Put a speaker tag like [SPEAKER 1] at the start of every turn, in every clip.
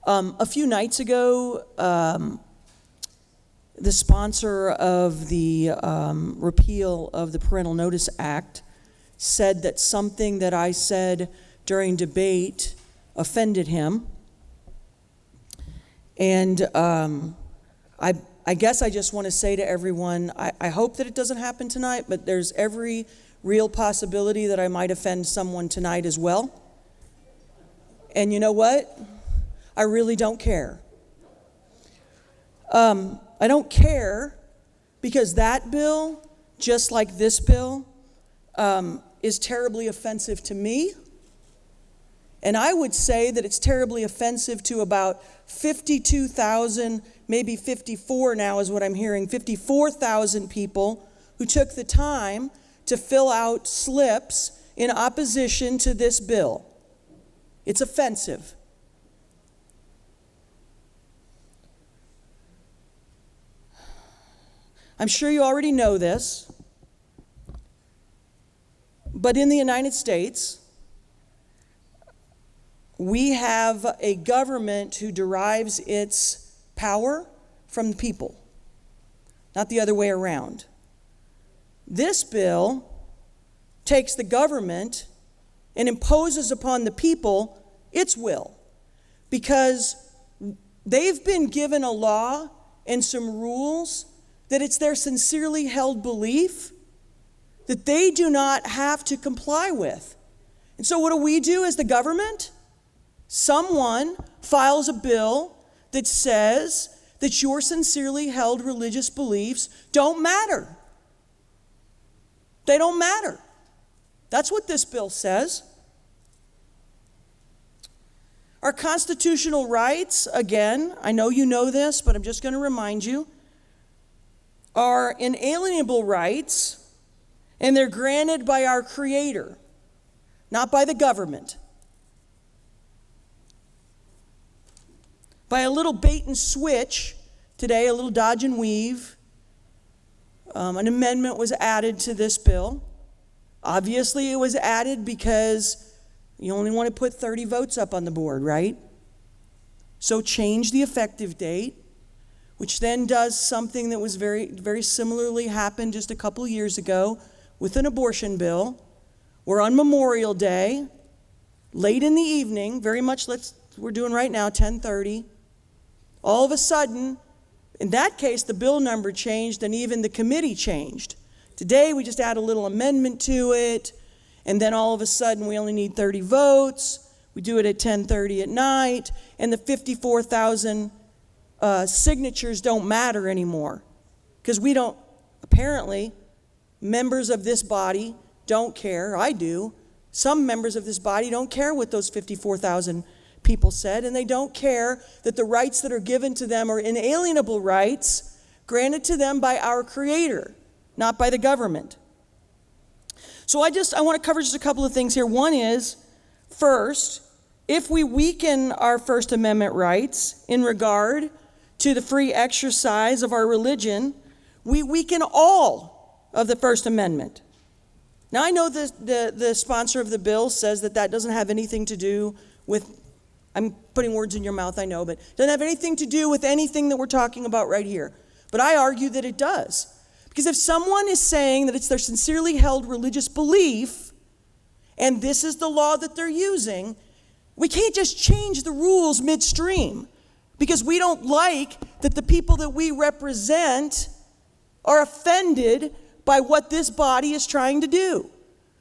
[SPEAKER 1] A few nights ago, the sponsor of the repeal of the Parental Notice Act said that something that I said during debate offended him. And I guess I just want to say to everyone, I hope that it doesn't happen tonight, but there's every real possibility that I might offend someone tonight as well. And you know what? I really don't care. I don't care because that bill, just like this bill, is terribly offensive to me. And I would say that it's terribly offensive to about 52,000, maybe 54 now is what I'm hearing, 54,000 people who took the time to fill out slips in opposition to this bill. It's offensive. I'm sure you already know this, but in the United States, we have a government who derives its power from the people, not the other way around. This bill takes the government and imposes upon the people its will, because they've been given a law and some rules that it's their sincerely held belief that they do not have to comply with. And so what do we do as the government? Someone files a bill that says that your sincerely held religious beliefs don't matter. They don't matter. That's what this bill says. Our constitutional rights, again, I know you know this, but I'm just going to remind you, are inalienable rights, and they're granted by our Creator, not by the government. By a little bait and switch today, a little dodge and weave, an amendment was added to this bill. Obviously, it was added because you only want to put 30 votes up on the board, right? So change the effective date, which then does something that was very, very similarly happened just a couple years ago with an abortion bill, where on Memorial Day, late in the evening, very much we're doing right now, 10:30, all of a sudden, in that case, the bill number changed and even the committee changed. Today, we just add a little amendment to it, and then all of a sudden, we only need 30 votes. We do it at 10:30 at night, and the 54,000 signatures don't matter anymore, because we don't, apparently, members of this body don't care. I do. Some members of this body don't care what those 54,000 people said, and they don't care that the rights that are given to them are inalienable rights granted to them by our Creator, not by the government. So I want to cover just a couple of things here. One is, first, if we weaken our First Amendment rights in regard to the free exercise of our religion, we weaken all of the First Amendment. Now, I know the sponsor of the bill says that doesn't have anything to do with, I'm putting words in your mouth, I know, but doesn't have anything to do with anything that we're talking about right here. But I argue that it does. Because if someone is saying that it's their sincerely held religious belief, and this is the law that they're using, we can't just change the rules midstream, because we don't like that the people that we represent are offended by what this body is trying to do.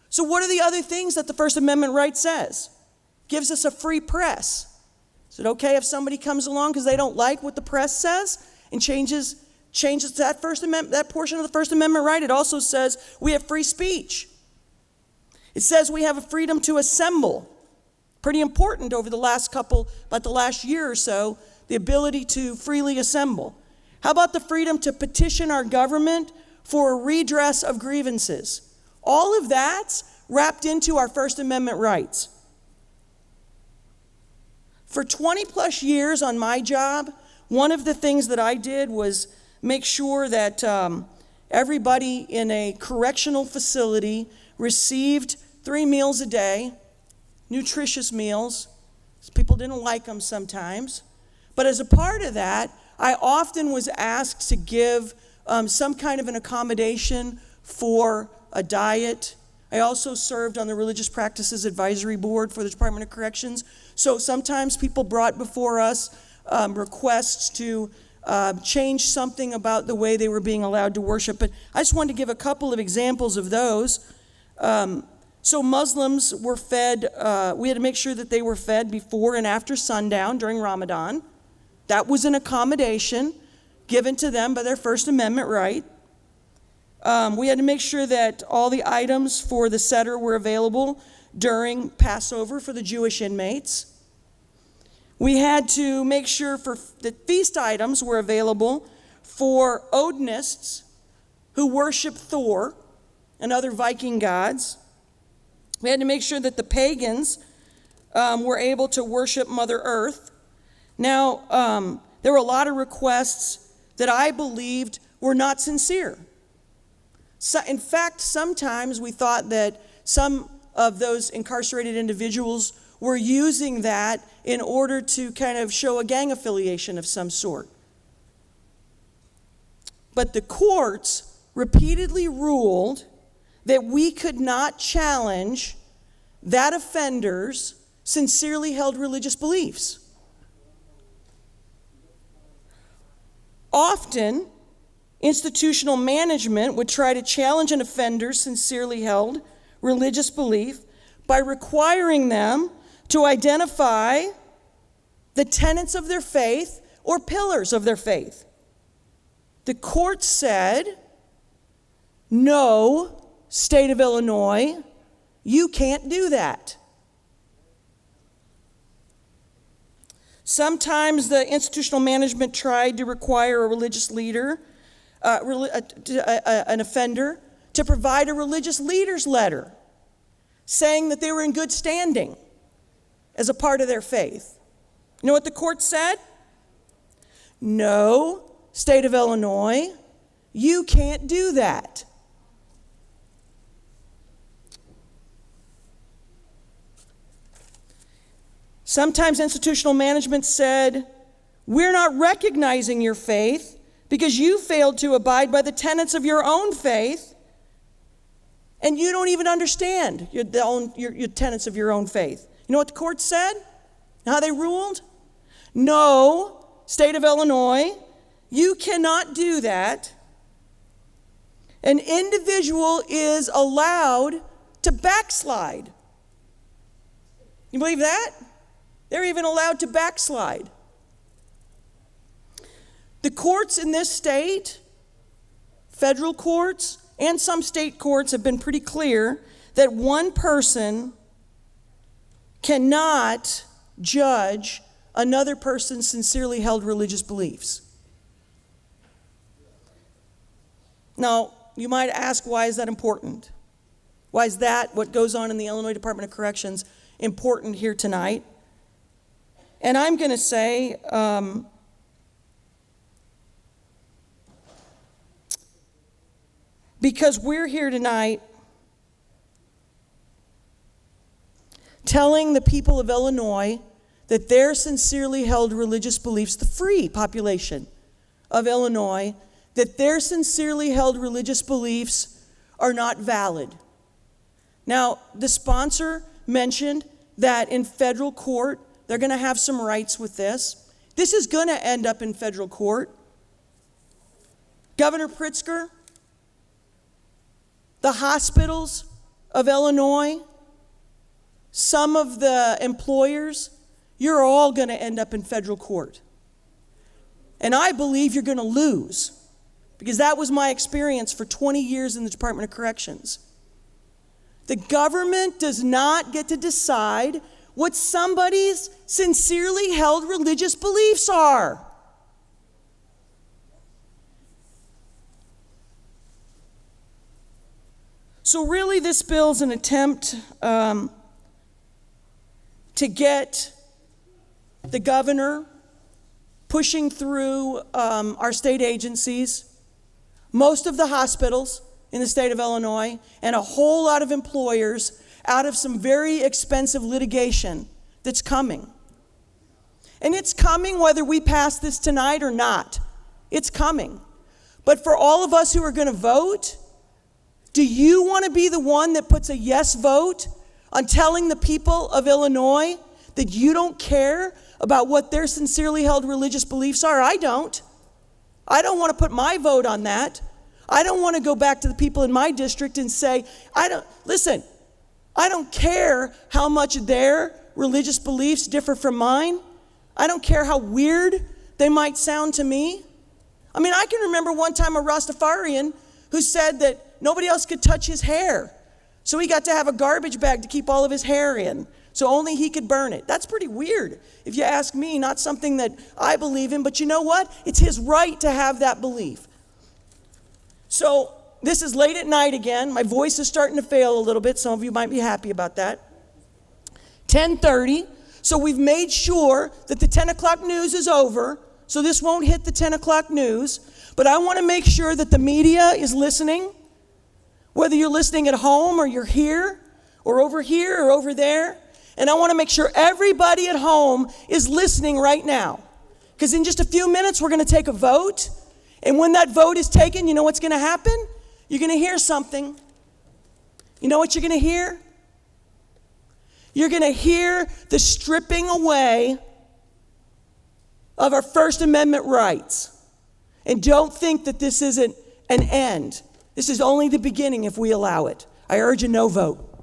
[SPEAKER 1] So what are the other things that the First Amendment right says? Gives us a free press. Is it okay if somebody comes along because they don't like what the press says and changes that First Amendment, that portion of the First Amendment right? It also says we have free speech. It says we have a freedom to assemble. Pretty important over about the last year or so, the ability to freely assemble. How about the freedom to petition our government for a redress of grievances? All of that's wrapped into our First Amendment rights. For 20 plus years on my job, one of the things that I did was make sure that everybody in a correctional facility received 3 meals a day, nutritious meals, People didn't like them sometimes. But as a part of that, I often was asked to give some kind of an accommodation for a diet. I also served on the Religious Practices Advisory Board for the Department of Corrections. So sometimes people brought before us requests to change something about the way they were being allowed to worship. But I just wanted to give a couple of examples of those. So Muslims were fed, we had to make sure that they were fed before and after sundown during Ramadan. That was an accommodation given to them by their First Amendment right. We had to make sure that all the items for the Seder were available during Passover for the Jewish inmates. We had to make sure that feast items were available for Odinists who worship Thor and other Viking gods. We had to make sure that the pagans were able to worship Mother Earth. Now, there were a lot of requests that I believed were not sincere. So, in fact, sometimes we thought that some of those incarcerated individuals were using that in order to kind of show a gang affiliation of some sort. But the courts repeatedly ruled that we could not challenge that offender's sincerely held religious beliefs. Often, institutional management would try to challenge an offender's sincerely held religious belief by requiring them to identify the tenets of their faith or pillars of their faith. The court said, no, state of Illinois, you can't do that. Sometimes the institutional management tried to require a religious leader, an offender, to provide a religious leader's letter saying that they were in good standing as a part of their faith. You know what the court said? No, state of Illinois, you can't do that. Sometimes institutional management said, we're not recognizing your faith because you failed to abide by the tenets of your own faith, and you don't even understand your tenets of your own faith. You know what the court said? How they ruled? No, state of Illinois, you cannot do that. An individual is allowed to backslide. You believe that? They're even allowed to backslide. The courts in this state, federal courts and some state courts, have been pretty clear that one person cannot judge another person's sincerely held religious beliefs. Now, you might ask, why is that important? Why is that, what goes on in the Illinois Department of Corrections, important here tonight? And I'm going to say, because we're here tonight telling the people of Illinois that their sincerely held religious beliefs, the free population of Illinois, that their sincerely held religious beliefs are not valid. Now, the sponsor mentioned that in federal court, they're going to have some rights with this. This is going to end up in federal court. Governor Pritzker, the hospitals of Illinois, some of the employers, you're all going to end up in federal court. And I believe you're going to lose, because that was my experience for 20 years in the Department of Corrections. The government does not get to decide what somebody's sincerely held religious beliefs are. So really, this bill's an attempt to get the governor pushing through our state agencies, most of the hospitals in the state of Illinois, and a whole lot of employers out of some very expensive litigation that's coming. And it's coming whether we pass this tonight or not. It's coming. But for all of us who are going to vote, do you want to be the one that puts a yes vote on telling the people of Illinois that you don't care about what their sincerely held religious beliefs are? I don't. I don't want to put my vote on that. I don't want to go back to the people in my district and say, I don't care how much their religious beliefs differ from mine. I don't care how weird they might sound to me. I mean, I can remember one time a Rastafarian who said that nobody else could touch his hair. So he got to have a garbage bag to keep all of his hair in. So only he could burn it. That's pretty weird, if you ask me. Not something that I believe in, but you know what? It's his right to have that belief. So this is late at night again. My voice is starting to fail a little bit. Some of you might be happy about that. 10:30. So we've made sure that the 10 o'clock news is over. So this won't hit the 10 o'clock news. But I want to make sure that the media is listening. Whether you're listening at home or you're here or over there. And I want to make sure everybody at home is listening right now. Because in just a few minutes, we're going to take a vote. And when that vote is taken, you know what's going to happen? You're going to hear something. You know what you're going to hear? You're going to hear the stripping away of our First Amendment rights. And don't think that this isn't an end. This is only the beginning if we allow it. I urge a no vote.